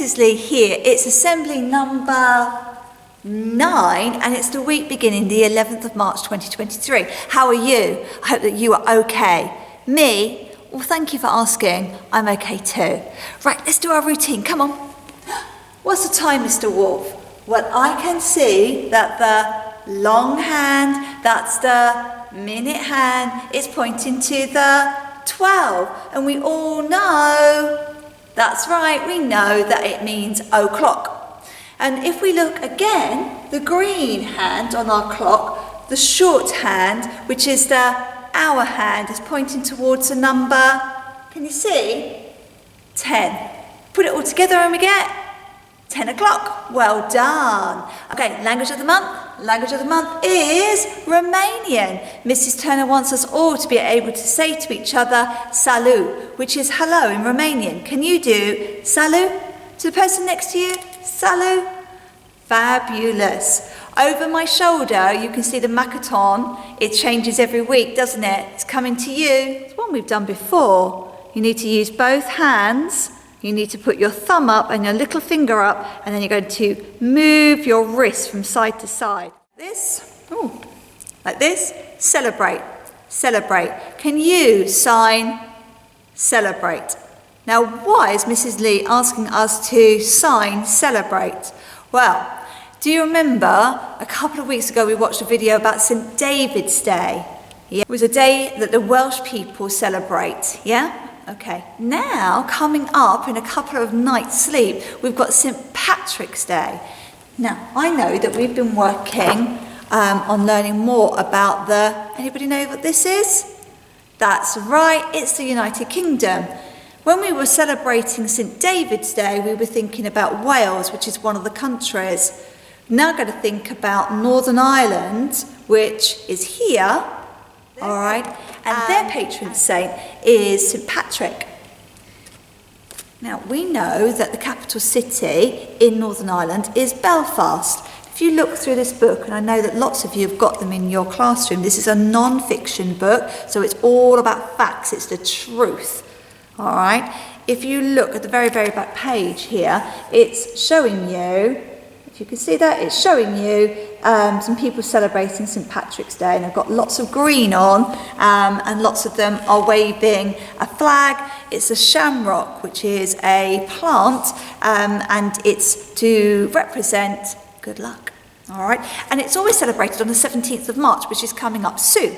Mrs. Lee here. It's assembly number 9 and it's the week beginning the 11th of March 2023. How are you? I hope that you are okay. Me? Well, thank you for asking. I'm okay too. Right, let's do our routine. Come on. What's the time, Mr. Wolf? Well, I can see that the long hand, that's the minute hand, is pointing to the 12. And we all know, that's right, we know that it means o'clock. And if we look again, the green hand on our clock, the short hand, which is the hour hand, is pointing towards a number, can you see? 10. Put it all together and we get 10 o'clock. Well done. Okay, language of the month. Language of the month is Romanian. Mrs. Turner wants us all to be able to say to each other salut, which is hello in Romanian. Can you do salut to the person next to you? Salut. Fabulous. Over my shoulder, you can see the Makaton. It changes every week, doesn't it? It's coming to you. It's one we've done before. You need to use both hands. You need to put your thumb up and your little finger up, and then you're going to move your wrist from side to side. Like this, celebrate, celebrate. Can you sign celebrate? Now, why is Mrs. Lee asking us to sign celebrate? Well, do you remember a couple of weeks ago we watched a video about St. David's Day? Yeah. It was a day that the Welsh people celebrate, yeah? Okay, now coming up in a couple of nights' sleep, we've got St. Patrick's Day. Now, I know that we've been working on learning more about anybody know what this is? That's right, it's the United Kingdom. When we were celebrating St. David's Day, we were thinking about Wales, which is one of the countries. Now we're going to think about Northern Ireland, which is here. All right, and their patron saint is St. Patrick. Now, we know that the capital city in Northern Ireland is Belfast. If you look through this book, and I know that lots of you have got them in your classroom, this is a non-fiction book, so it's all about facts, it's the truth. All right, if you look at the very, very back page here, it's showing you, if you can see that, it's showing you some people celebrating St. Patrick's Day, and they've got lots of green on, and lots of them are waving a flag. It's a shamrock, which is a plant, and it's to represent good luck. All right, and it's always celebrated on the 17th of March, which is coming up soon.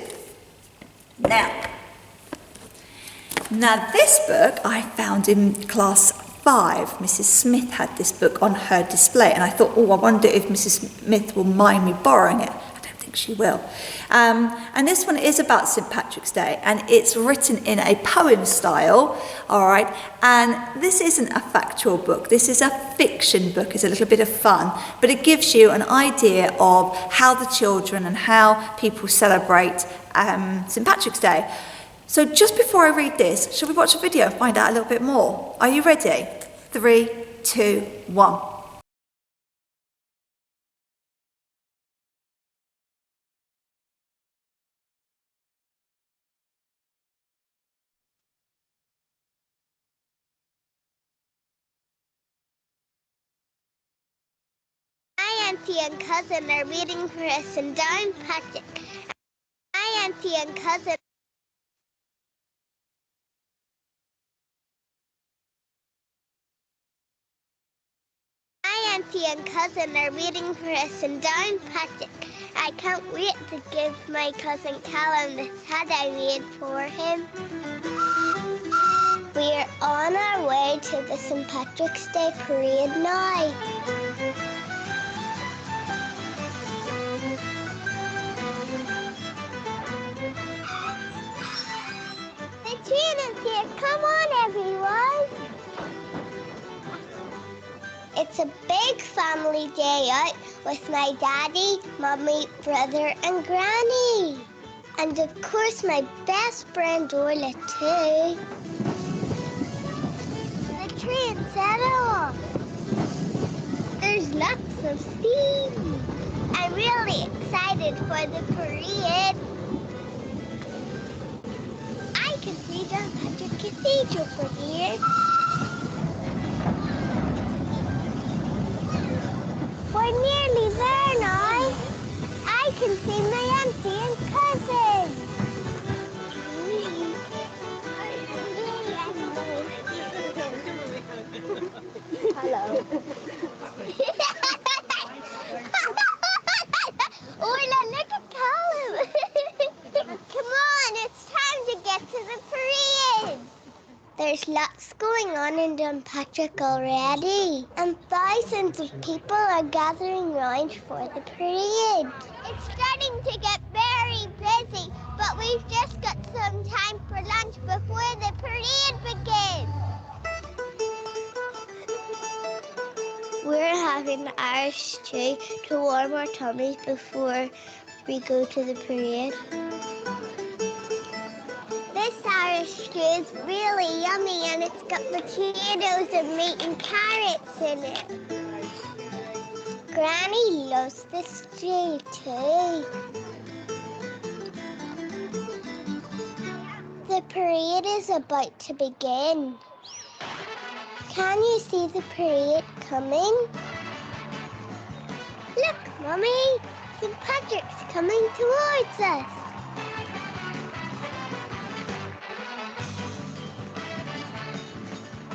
Now this book I found in class 5. Mrs. Smith had this book on her display, and I thought, I wonder if Mrs. Smith will mind me borrowing it. I don't think she will. And this one is about St. Patrick's Day, and it's written in a poem style, all right? And this isn't a factual book. This is a fiction book. It's a little bit of fun, but it gives you an idea of how the children and how people celebrate St. Patrick's Day. So just before I read this, shall we watch a video and find out a little bit more? Are you ready? 3, 2, 1. My auntie and cousin are reading for us in St. Patrick. My auntie and cousin are reading for us in St. Patrick. I can't wait to give my cousin Callum the sad I read for him. We're on our way to the St. Patrick's Day parade now. The train is here. Come on, everyone. It's a big family day out with my daddy, mummy, brother, and granny. And of course, my best friend Orla too. The train set off. There's lots of steam. I'm really excited for the parade. I can see St. Patrick Cathedral from here. we're nearly there now. I can see my auntie and cousin. Hello. Orla, look at Callum. Come on, it's time to get to the parade. There's lots going on in Dunpatrick already, and thousands of people are gathering round for the parade. It's starting to get very busy, but we've just got some time for lunch before the parade begins. We're having Irish stew to warm our tummies before we go to the parade. This Irish stew is really yummy and it's got potatoes and meat and carrots in it. Granny loves this stew too. The parade is about to begin. Can you see the parade coming? Look, Mummy! St. Patrick's coming towards us.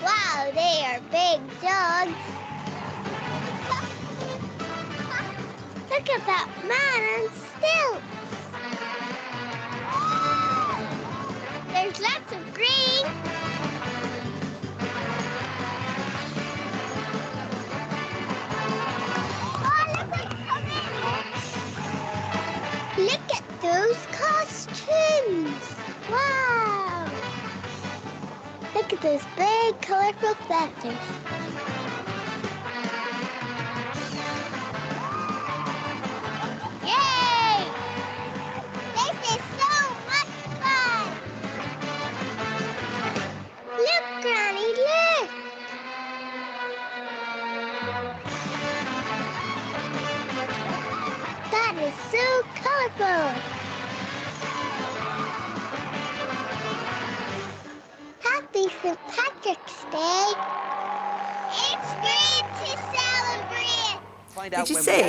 Wow, they are big dogs. Look at that man on stilts. There's lots of green. Look at those costumes! Wow! Look at those big colourful feathers. Yay! This is so much fun! Look, Granny, look! That is so colorful! Happy St. Patrick's Day! It's great to celebrate! Did you see?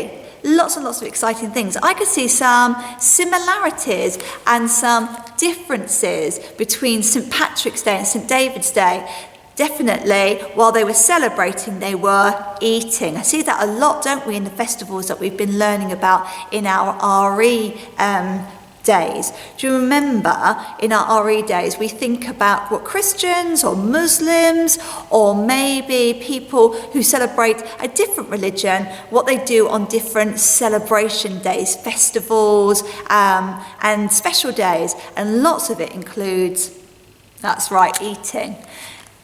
Lots and lots of exciting things. I could see some similarities and some differences between St. Patrick's Day and St. David's Day. Definitely, while they were celebrating, they were eating. I see that a lot, don't we, in the festivals that we've been learning about in our RE days. Do you remember in our RE days, we think about what Christians or Muslims or maybe people who celebrate a different religion, what they do on different celebration days, festivals and special days. And lots of it includes, that's right, eating.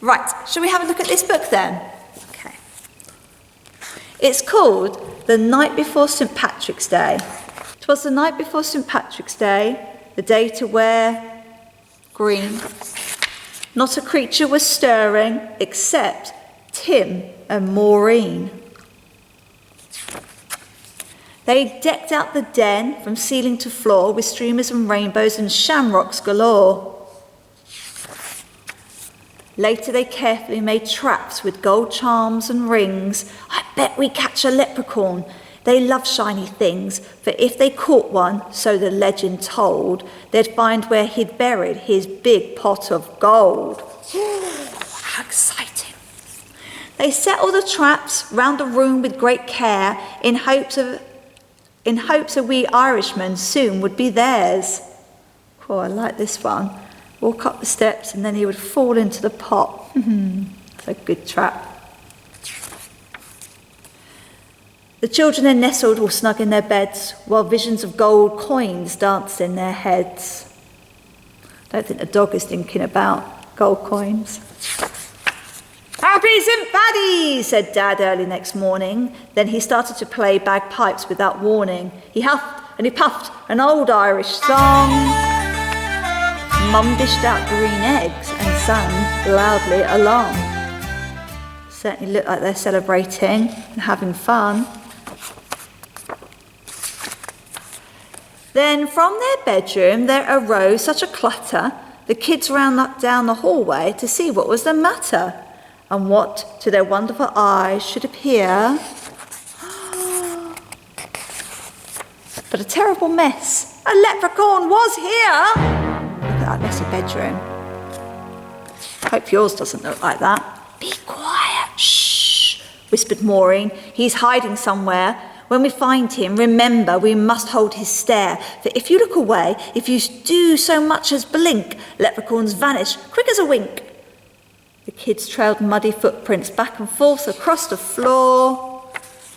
Right, shall we have a look at this book then? Okay. It's called The Night Before St. Patrick's Day. 'Twas the night before St. Patrick's Day, the day to wear green. Not a creature was stirring except Tim and Maureen. They decked out the den from ceiling to floor with streamers and rainbows and shamrocks galore. Later they carefully made traps with gold charms and rings. I bet we catch a leprechaun. They love shiny things, for if they caught one, so the legend told, they'd find where he'd buried his big pot of gold. How exciting. They set all the traps round the room with great care in hopes a wee Irishman soon would be theirs. Oh, I like this one. Walk up the steps and then he would fall into the pot. It's a good trap. The children then nestled all snug in their beds while visions of gold coins danced in their heads. I don't think the dog is thinking about gold coins. Happy St. Paddy, said Dad early next morning. Then he started to play bagpipes without warning. He huffed and he puffed an old Irish song. Mum dished out green eggs and sang loudly along. Certainly look like they're celebrating and having fun. Then from their bedroom there arose such a clutter, the kids ran down the hallway to see what was the matter, and what to their wonderful eyes should appear but a terrible mess. A leprechaun was here. Look at that messy bedroom. Hope yours doesn't look like that. Be quiet, shh, whispered Maureen. He's hiding somewhere. When we find him, remember we must hold his stare, for if you look away, if you do so much as blink, leprechauns vanish, quick as a wink. The kids trailed muddy footprints back and forth across the floor,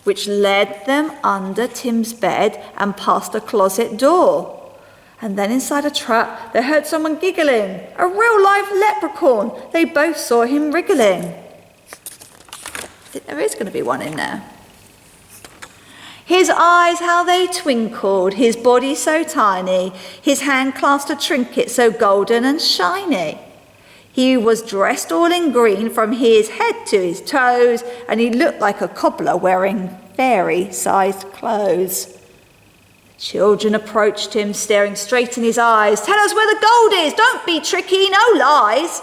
which led them under Tim's bed and past a closet door. And then inside a trap, they heard someone giggling. A real-life leprechaun. They both saw him wriggling. I think there is going to be one in there. His eyes, how they twinkled, his body so tiny, his hand clasped a trinket so golden and shiny. He was dressed all in green from his head to his toes, and he looked like a cobbler wearing fairy-sized clothes. The children approached him, staring straight in his eyes. Tell us where the gold is, don't be tricky, no lies.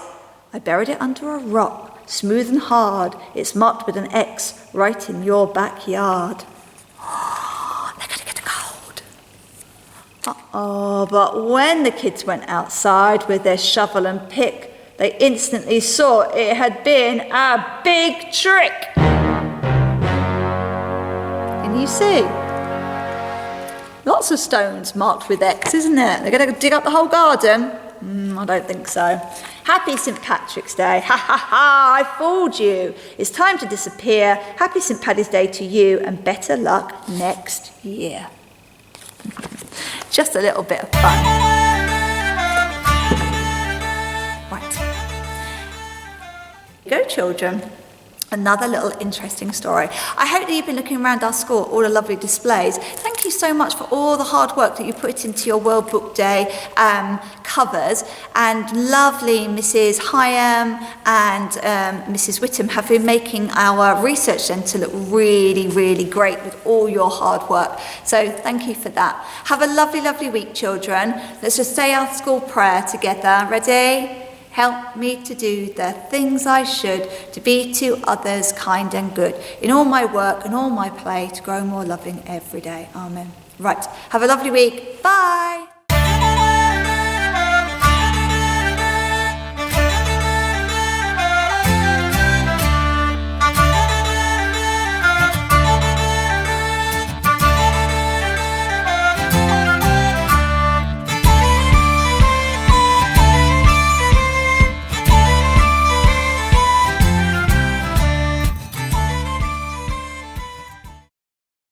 I buried it under a rock, smooth and hard. It's marked with an X right in your backyard. They're going to get the gold. But when the kids went outside with their shovel and pick, they instantly saw it had been a big trick. Can you see? Lots of stones marked with X, isn't it? They're going to dig up the whole garden? I don't think so. Happy St. Patrick's Day. Ha ha ha, I fooled you. It's time to disappear. Happy St. Paddy's Day to you, and better luck next year. Just a little bit of fun. Right. Go, children. Another little interesting story. I hope that you've been looking around our school, all the lovely displays. Thank you so much for all the hard work that you put into your World Book Day covers. And lovely Mrs. Hyam and Mrs. Whittam have been making our research centre look really, really great with all your hard work. So thank you for that. Have a lovely, lovely week, children. Let's just say our school prayer together. Ready? Help me to do the things I should, to be to others kind and good, in all my work and all my play, to grow more loving every day. Amen. Right, have a lovely week. Bye.